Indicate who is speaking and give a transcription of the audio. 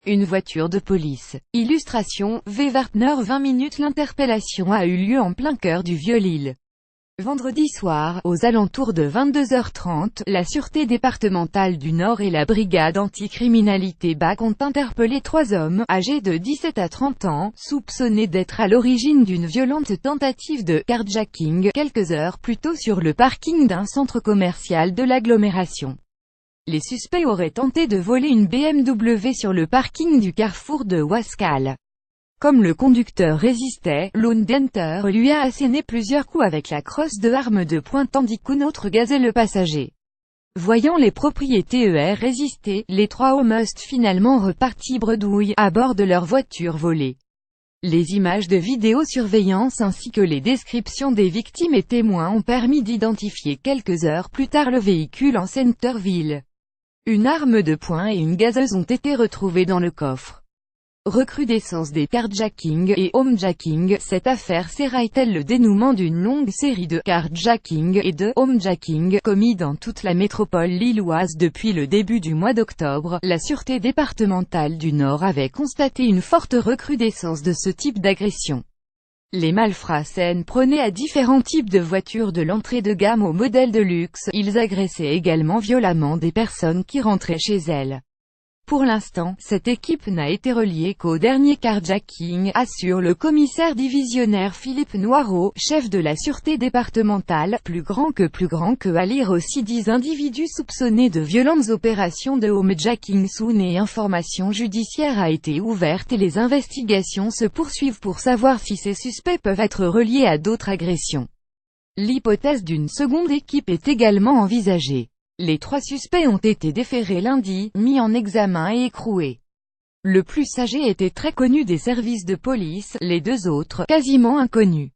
Speaker 1: Une voiture de police. Illustration, Wartner 20 minutes. L'interpellation a eu lieu en plein cœur du Vieux-Lille. Vendredi soir, aux alentours de 22h30, la Sûreté départementale du Nord et la brigade anticriminalité BAC ont interpellé 3 hommes, âgés de 17 à 30 ans, soupçonnés d'être à l'origine d'une violente tentative de carjacking, quelques heures plus tôt sur le parking d'un centre commercial de l'agglomération. Les suspects auraient tenté de voler une BMW sur le parking du carrefour de Wascal. Comme le conducteur résistait, l'Hunter lui a asséné plusieurs coups avec la crosse de arme de poing tandis qu'un autre gazait le passager. Voyant les propriétaires résister, les 3 hommes sont finalement repartis bredouille, à bord de leur voiture volée. Les images de vidéosurveillance ainsi que les descriptions des victimes et témoins ont permis d'identifier quelques heures plus tard le véhicule en Centerville. Une arme de poing et une gazeuse ont été retrouvées dans le coffre. Recrudescence des carjackings et homejacking. Cette affaire sera-t-elle le dénouement d'une longue série de carjacking et de homejacking commis dans toute la métropole lilloise depuis le début du mois d'octobre? La Sûreté départementale du Nord avait constaté une forte recrudescence de ce type d'agression. Les malfrats s'en prenaient à différents types de voitures de l'entrée de gamme au modèle de luxe. Ils agressaient également violemment des personnes qui rentraient chez elles. Pour l'instant, cette équipe n'a été reliée qu'au dernier carjacking, assure le commissaire divisionnaire Philippe Noireau, chef de la Sûreté départementale. Plus grand que à lire aussi 10 individus soupçonnés de violentes opérations de homejacking. Une information judiciaire a été ouverte et les investigations se poursuivent pour savoir si ces suspects peuvent être reliés à d'autres agressions. L'hypothèse d'une seconde équipe est également envisagée. Les 3 suspects ont été déférés lundi, mis en examen et écroués. Le plus âgé était très connu des services de police, les 2 autres, quasiment inconnus.